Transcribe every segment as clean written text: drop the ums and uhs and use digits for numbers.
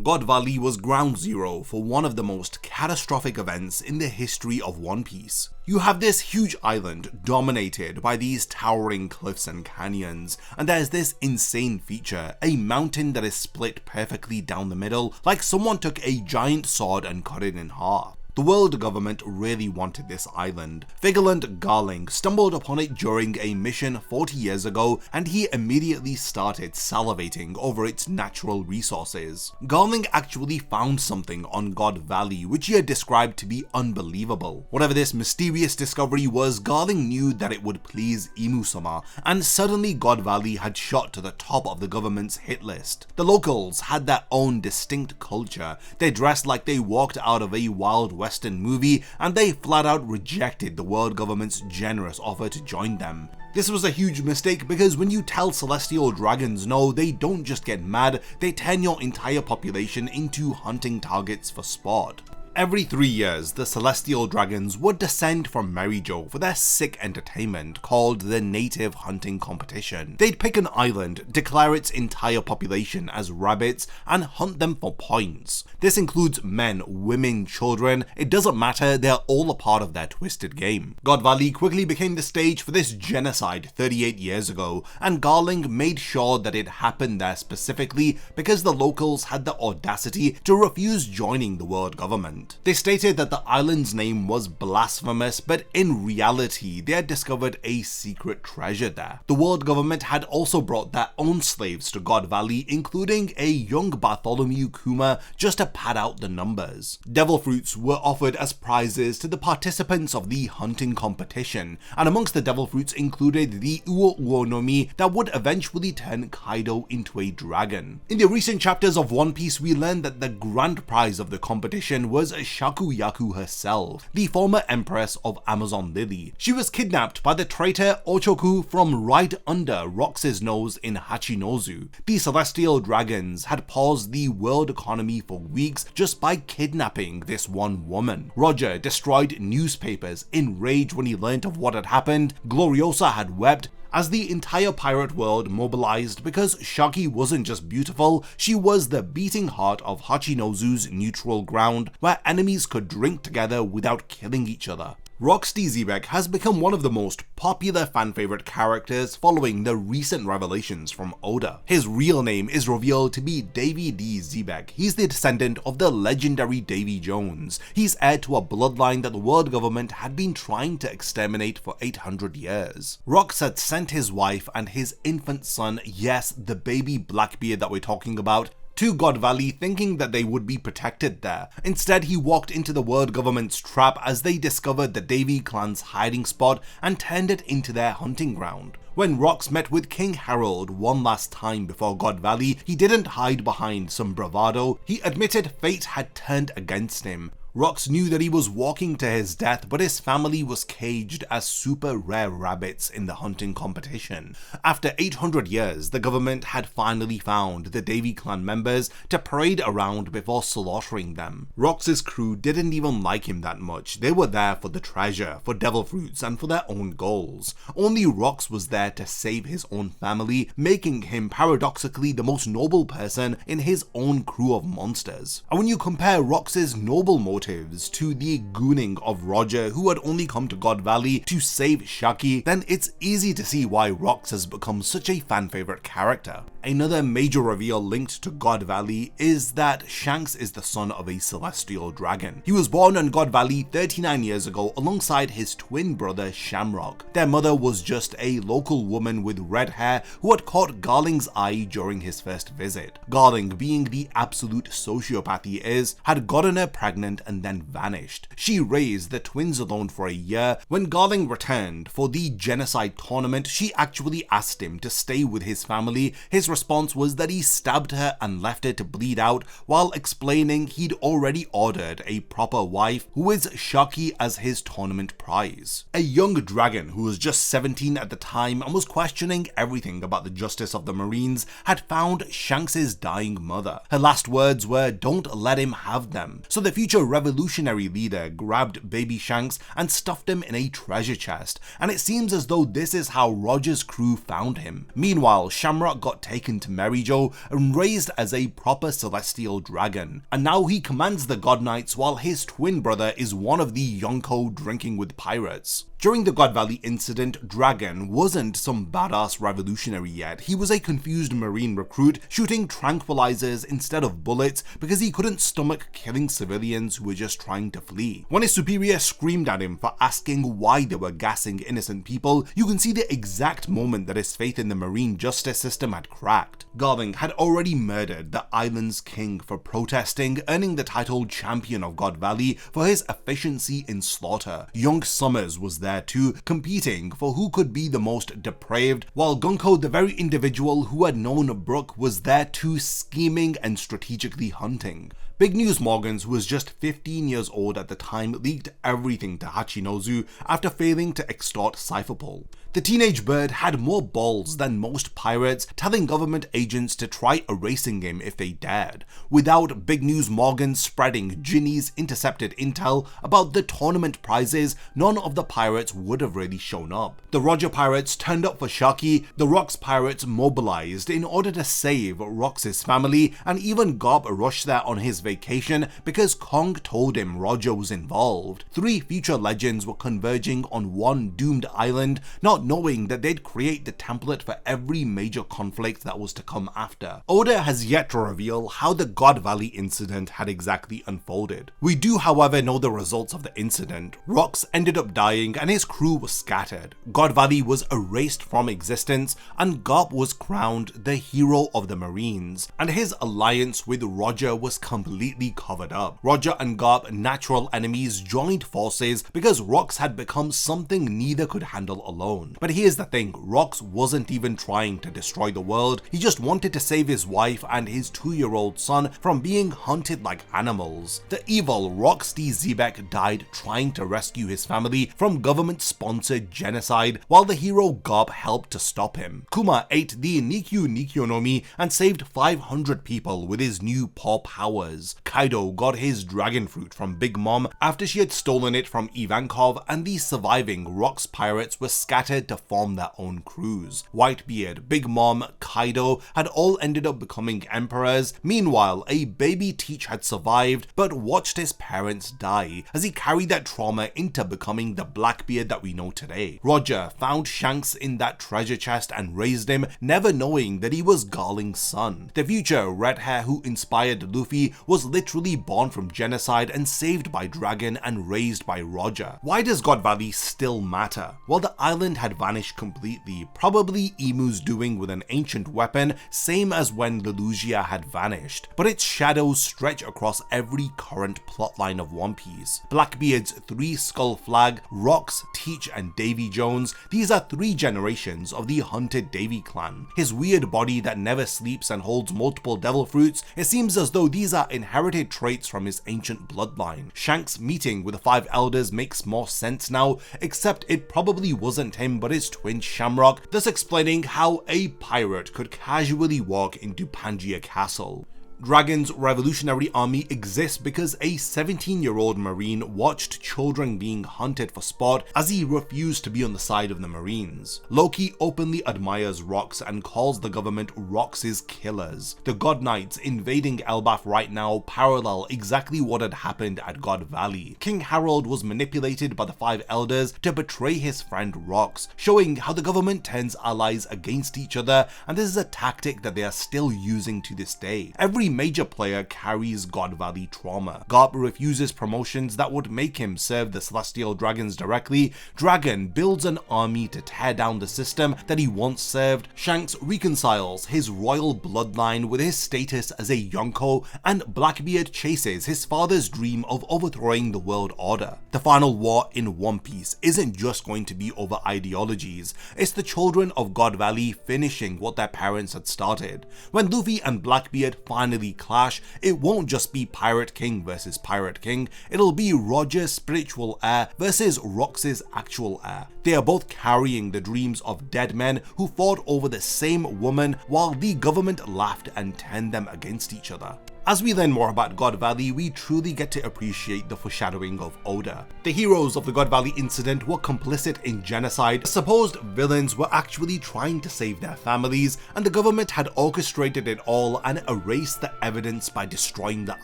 God Valley was ground zero for one of the most catastrophic events in the history of One Piece. You have this huge island dominated by these towering cliffs and canyons, and there's this insane feature, a mountain that is split perfectly down the middle, like someone took a giant sword and cut it in half. The world government really wanted this island. Vigilant Garling stumbled upon it during a mission 40 years ago, and he immediately started salivating over its natural resources. Garling actually found something on God Valley which he had described to be unbelievable. Whatever this mysterious discovery was, Garling knew that it would please Imu-sama, and suddenly God Valley had shot to the top of the government's hit list. The locals had their own distinct culture. They dressed like they walked out of a Wild Western movie, and they flat out rejected the world government's generous offer to join them. This was a huge mistake because when you tell celestial dragons no, they don't just get mad, they turn your entire population into hunting targets for sport. Every 3 years, the celestial dragons would descend from Merijo for their sick entertainment called the Native Hunting Competition. They'd pick an island, declare its entire population as rabbits, and hunt them for points. This includes men, women, children, it doesn't matter, they're all a part of their twisted game. God Valley quickly became the stage for this genocide 38 years ago, and Garling made sure that it happened there specifically because the locals had the audacity to refuse joining the world government. They stated that the island's name was blasphemous, but in reality, they had discovered a secret treasure there. The world government had also brought their own slaves to God Valley, including a young Bartholomew Kuma, just to pad out the numbers. Devil fruits were offered as prizes to the participants of the hunting competition, and amongst the devil fruits included the Uo Uo no Mi that would eventually turn Kaido into a dragon. In the recent chapters of One Piece, we learned that the grand prize of the competition was Shaku Yaku herself, the former empress of Amazon Lily. She was kidnapped by the traitor Ochoku from right under Rox's nose in Hachinozu. The celestial dragons had paused the world economy for weeks just by kidnapping this one woman. Roger destroyed newspapers in rage when he learnt of what had happened. Gloriosa had wept as the entire pirate world mobilized because Shakky wasn't just beautiful, she was the beating heart of Hachinozu's neutral ground where enemies could drink together without killing each other. Rox D Zebeck has become one of the most popular fan favorite characters following the recent revelations from Oda. His real name is revealed to be Davy D Zebeck. He's the descendant of the legendary Davy Jones. He's heir to a bloodline that the world government had been trying to exterminate for 800 years. Rox had sent his wife and his infant son, yes, the baby Blackbeard that we're talking about, to God Valley thinking that they would be protected there. Instead, he walked into the world government's trap as they discovered the Davy clan's hiding spot and turned it into their hunting ground. When Rox met with King Harold one last time before God Valley, he didn't hide behind some bravado. He admitted fate had turned against him. Rox knew that he was walking to his death, but his family was caged as super rare rabbits in the hunting competition. After 800 years, the government had finally found the Davy clan members to parade around before slaughtering them. Rox's crew didn't even like him that much. They were there for the treasure, for devil fruits, and for their own goals. Only Rox was there to save his own family, making him paradoxically the most noble person in his own crew of monsters. And when you compare Rox's noble motives to the gooning of Roger, who had only come to God Valley to save Shakky, then it's easy to see why Rox has become such a fan favorite character. Another major reveal linked to God Valley is that Shanks is the son of a celestial dragon. He was born on God Valley 39 years ago alongside his twin brother Shamrock. Their mother was just a local woman with red hair who had caught Garling's eye during his first visit. Garling, being the absolute sociopath he is, had gotten her pregnant and then vanished. She raised the twins alone for a year. When Garling returned for the genocide tournament, she actually asked him to stay with his family. His response was that he stabbed her and left her to bleed out, while explaining he'd already ordered a proper wife who is Shakky as his tournament prize. A young dragon who was just 17 at the time and was questioning everything about the justice of the Marines had found Shanks's dying mother. Her last words were, "Don't let him have them." So the future revolutionary leader grabbed baby Shanks and stuffed him in a treasure chest, and it seems as though this is how Roger's crew found him. Meanwhile, Shamrock got taken to Merijo and raised as a proper celestial dragon, and now he commands the God Knights while his twin brother is one of the Yonko drinking with pirates. During the God Valley incident, Dragon wasn't some badass revolutionary yet. He was a confused marine recruit shooting tranquilizers instead of bullets because he couldn't stomach killing civilians who were just trying to flee. When his superior screamed at him for asking why they were gassing innocent people, you can see the exact moment that his faith in the marine justice system had cracked. Garling had already murdered the island's king for protesting, earning the title Champion of God Valley for his efficiency in slaughter. Young Summers was there too, competing for who could be the most depraved, while Gunko, the very individual who had known Brook, was there too, scheming and strategically hunting. Big News Morgans, who was just 15 years old at the time, leaked everything to Hachinozu after failing to extort Cypherpole. The teenage bird had more balls than most pirates, telling government agents to try erasing him if they dared. Without Big News Morgan spreading Ginny's intercepted intel about the tournament prizes, none of the pirates would have really shown up. The Roger pirates turned up for Shakky, the Rox pirates mobilized in order to save Rox's family, and even Garp rushed there on his vacation because Kong told him Roger was involved. 3 future legends were converging on one doomed island, not knowing that they'd create the template for every major conflict that was to come after. Oda has yet to reveal how the God Valley incident had exactly unfolded. We do, however, know the results of the incident. Rox ended up dying and his crew was scattered. God Valley was erased from existence and Garp was crowned the hero of the Marines, and his alliance with Roger was completely covered up. Roger and Garp, natural enemies, joined forces because Rox had become something neither could handle alone. But here's the thing, Rox wasn't even trying to destroy the world, he just wanted to save his wife and his 2-year-old son from being hunted like animals. The evil Rox D Zebeck died trying to rescue his family from government-sponsored genocide, while the hero Garp helped to stop him. Kuma ate the Nikyu Nikyonomi and saved 500 people with his new paw powers. Kaido got his dragon fruit from Big Mom after she had stolen it from Ivankov, and the surviving Rox pirates were scattered to form their own crews. Whitebeard, Big Mom, Kaido had all ended up becoming emperors. Meanwhile, a baby Teach had survived but watched his parents die as he carried that trauma into becoming the Blackbeard that we know today. Roger found Shanks in that treasure chest and raised him, never knowing that he was Garling's son. The future red hair who inspired Luffy was literally born from genocide and saved by Dragon and raised by Roger. Why does God Valley still matter? Well, the island had vanished completely, probably Imu's doing with an ancient weapon, same as when Lelougia had vanished, but its shadows stretch across every current plotline of One Piece. Blackbeard's 3-skull flag, Rox, Teach and Davy Jones, these are 3 generations of the hunted Davy clan. His weird body that never sleeps and holds multiple devil fruits, it seems as though these are inherited traits from his ancient bloodline. Shanks meeting with the 5 elders makes more sense now, except it probably wasn't him but his twin Shamrock, thus explaining how a pirate could casually walk into Pangaea Castle. Dragon's revolutionary army exists because a 17-year-old Marine watched children being hunted for sport as he refused to be on the side of the Marines. Loki openly admires Rox and calls the government Rox's killers. The God Knights invading Elbaf right now parallel exactly what had happened at God Valley. King Harold was manipulated by the 5 elders to betray his friend Rox, showing how the government turns allies against each other, and this is a tactic that they are still using to this day. Every major player carries God Valley trauma. Garp refuses promotions that would make him serve the Celestial Dragons directly. Dragon builds an army to tear down the system that he once served. Shanks reconciles his royal bloodline with his status as a Yonko, and Blackbeard chases his father's dream of overthrowing the world order. The final war in One Piece isn't just going to be over ideologies, it's the children of God Valley finishing what their parents had started. When Luffy and Blackbeard finally clash, it won't just be Pirate King versus Pirate King, it'll be Roger's spiritual heir versus Rox's actual heir. They are both carrying the dreams of dead men who fought over the same woman while the government laughed and turned them against each other. As we learn more about God Valley, we truly get to appreciate the foreshadowing of Oda. The heroes of the God Valley incident were complicit in genocide, supposed villains were actually trying to save their families, and the government had orchestrated it all and erased the evidence by destroying the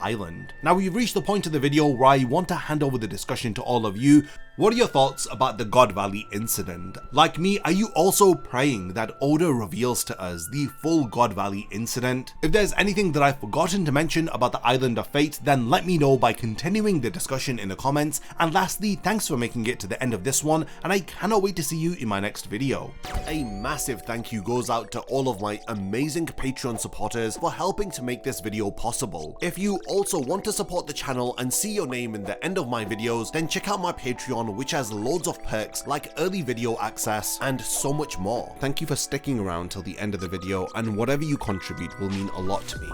island. Now we've reached the point of the video where I want to hand over the discussion to all of you. What are your thoughts about the God Valley incident? Like me, are you also praying that Oda reveals to us the full God Valley incident? If there's anything that I've forgotten to mention about the Island of Fate, then let me know by continuing the discussion in the comments. And lastly, thanks for making it to the end of this one, and I cannot wait to see you in my next video. A massive thank you goes out to all of my amazing Patreon supporters for helping to make this video possible. If you also want to support the channel and see your name in the end of my videos, then check out my Patreon, which has loads of perks like early video access and so much more. Thank you for sticking around till the end of the video, and whatever you contribute will mean a lot to me.